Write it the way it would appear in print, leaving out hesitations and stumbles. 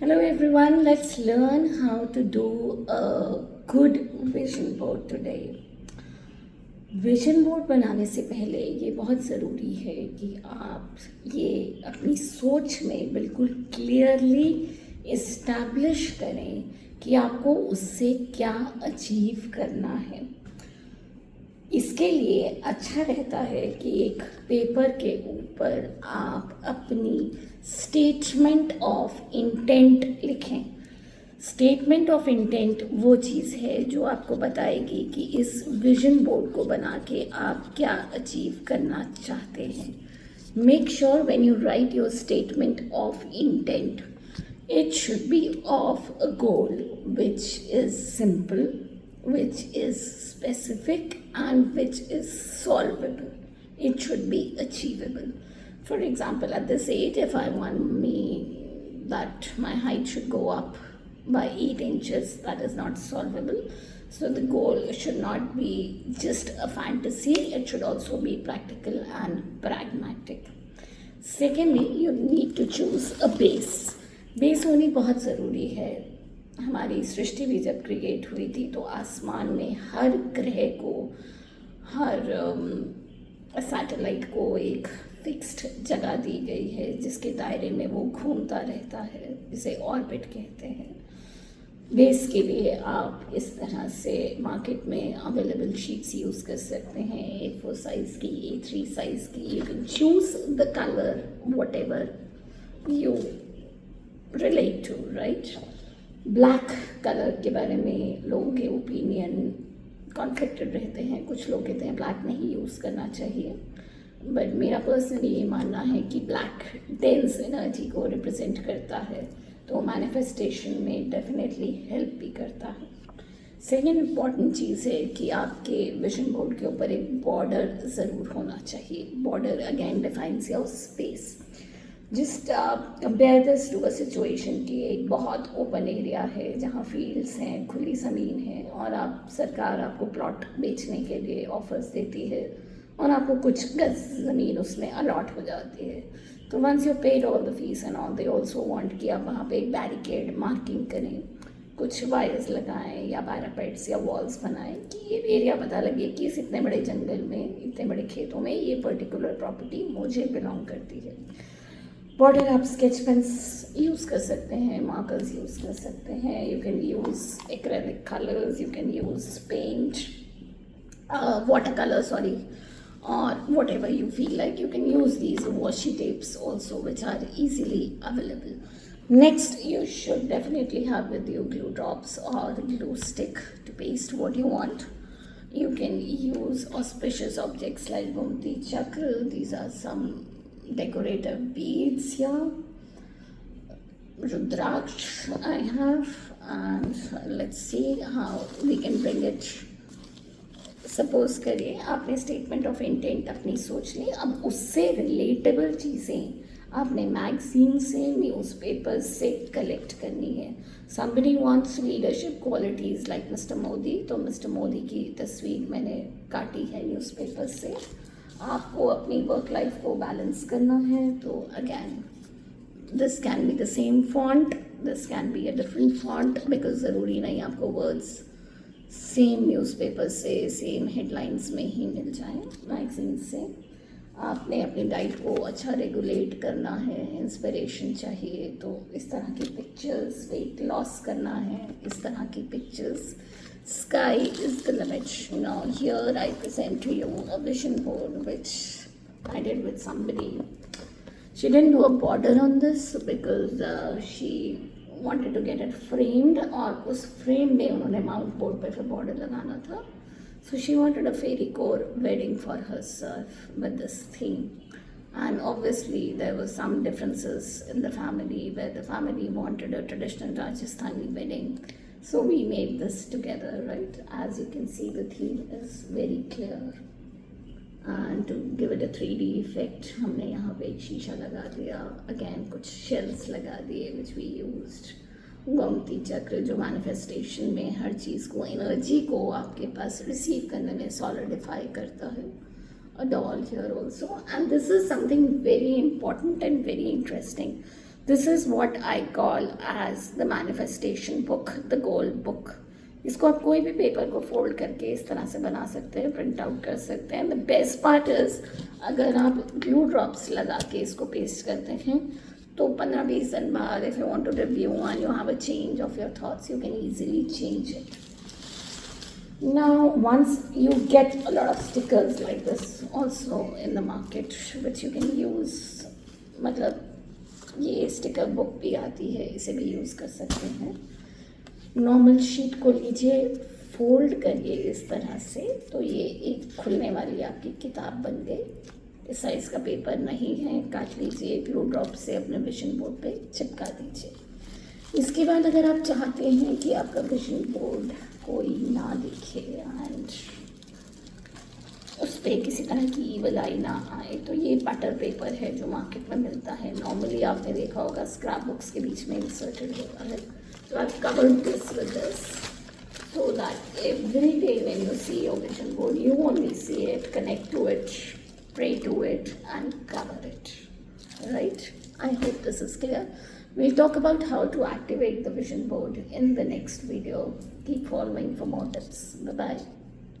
Hello everyone, let's learn how to do a good vision board today. Vision board बनाने से पहले ये बहुत ज़रूरी है कि आप ये अपनी सोच में बिल्कुल क्लियरली इस्टेब्लिश करें कि आपको उससे क्या अचीव करना है। इसके लिए अच्छा रहता है कि एक पेपर के ऊपर आप अपनी स्टेटमेंट ऑफ इंटेंट लिखें। स्टेटमेंट ऑफ इंटेंट वो चीज़ है जो आपको बताएगी कि इस विजन बोर्ड को बना के आप क्या अचीव करना चाहते हैं। Make sure when you right your statement of intent it should be of a goal which is simple, which is specific, and which is solvable. It should be achievable. For example, at this age, if I want that my height should go up by 8 inches, that is not solvable. So the goal should not be just a fantasy, it should also be practical and pragmatic. Secondly, you need to choose a base. Base होनी बहुत ज़रूरी है। हमारी सृष्टि भी जब create हुई थी तो आसमान में हर ग्रह को, हर सैटेलाइट को एक फिक्स्ड जगह दी गई है जिसके दायरे में वो घूमता रहता है, जिसे ऑर्बिट कहते हैं। बेस के लिए आप इस तरह से मार्केट में अवेलेबल शीट्स यूज़ कर सकते हैं, A4 साइज़ की, A3 साइज़ की। You can choose the colour what ever you relate to, right? Black colour के बारे में लोगों के ओपिनियन कॉन्फ्लिक्टेड रहते हैं। कुछ लोग कहते हैं ब्लैक नहीं यूज़ करना चाहिए, बट मेरा पर्सनली ये मानना है कि ब्लैक डेंस एनर्जी को रिप्रेजेंट करता है, तो मैनिफेस्टेशन में डेफिनेटली हेल्प भी करता है। सेकेंड इम्पॉर्टेंट चीज़ है कि आपके विजन बोर्ड के ऊपर एक बॉर्डर ज़रूर होना चाहिए। Border again defines your space. Just compare this to a situation कि एक बहुत ओपन एरिया है जहाँ फील्ड्स हैं, खुली ज़मीन है, और सरकार आपको प्लॉट बेचने के लिए ऑफर्स देती है और आपको कुछ गज ज़मीन उसमें अलॉट हो जाती है। तो once you paid all the fees and all, they also want कि आप वहाँ पे एक बैरिकेड मार्किंग करें, कुछ वायर्स लगाएं या पैरापेट्स या वॉल्स बनाएं कि ये एरिया पता लगे कि इस इतने बड़े जंगल में, इतने बड़े खेतों में ये पर्टिकुलर प्रॉपर्टी मुझे बिलोंग करती है। बॉर्डर आप स्केच पेन्स यूज़ कर सकते हैं, मार्कर्स यूज़ कर सकते हैं, you can use acrylic colours, you can use paint, water colour sorry, or whatever you feel like. You can use these washi tapes also, which are easily available. Next, you should definitely have with you glue drops or glue stick to paste what you want. You can use auspicious objects like Gomti Chakra. These are some decorative beads here. Rudraksh I have, and let's see how we can bring it. Suppose करिए आपने statement of intent अपनी सोच ली, अब उससे relatable चीज़ें आपने magazine से, newspapers से कलेक्ट करनी है। Somebody wants leadership qualities like mister Modi, तो मिस्टर मोदी की तस्वीर मैंने काटी है न्यूज़पेपर से। आपको अपनी वर्क लाइफ को बैलेंस करना है, तो again this can be the same font, this can be a different font, because ज़रूरी नहीं आपको वर्ड्स सेम न्यूज़पेपर से, सेम हेडलाइंस में ही मिल जाए। मैगजीन से आपने अपनी डाइट को अच्छा रेगुलेट करना है, इंस्पिरेशन चाहिए तो इस तरह की पिक्चर्स, वेट लॉस करना है इस तरह की pictures. Sky is the limit. Now here I present to you a vision board which I did with somebody. She didn't do a border on this because she wanted to get it framed, और उस frame में उन्होंने mount board पे फिर border लगाना था। So she wanted a fairy core wedding for herself with this theme, and obviously there were some differences in the family where the family wanted a traditional Rajasthani wedding, so we made this together, right? As you can see, the theme is very clear, and to give it a 3D effect हमने यहाँ पे एक शीशा लगा दिया, again कुछ shells लगा दिए which we used. गोमती चक्र जो मैनिफेस्टेशन में हर चीज़ को, एनर्जी को आपके पास रिसीव करने में सॉलिडिफाई करता है। A doll here also, and this is something very important and very interesting. This is what I call as the manifestation book, the goal book. इसको आप कोई भी पेपर को फोल्ड करके इस तरह से बना सकते हैं, प्रिंट आउट कर सकते हैं। द बेस्ट पार्ट इज़ अगर आप ग्लू ड्रॉप्स लगा के इसको पेस्ट करते हैं तो 15-20 दिन बाद if you want to review and you have a change of your thoughts, you can easily change it. Now, once you get a lot of stickers like this also in the market, which you can use, मतलब ये sticker book भी आती है, इसे भी use कर सकते हैं। नॉर्मल शीट को लीजिए, फोल्ड करिए इस तरह से, तो ये एक खुलने वाली आपकी किताब बन गई। इस साइज़ का पेपर नहीं है, काट लीजिए, ग्लू ड्रॉप से अपने विजन बोर्ड पे चिपका दीजिए। इसके बाद अगर आप चाहते हैं कि आपका विजन बोर्ड कोई ना दिखे एंड उस पर किसी तरह की ईवल आई ना आए, तो ये बटर पेपर है जो मार्केट में मिलता है। नॉर्मली आपने देखा होगा स्क्रैप बुक्स के बीच में इंसर्टेड होता है। तो I covered this with this so that every day when you see your vision board you only see it, connect to it, pray to it and cover it, right? I hope this is clear. We'll talk about how to activate the vision board in the next video. Keep following for more tips. Bye bye.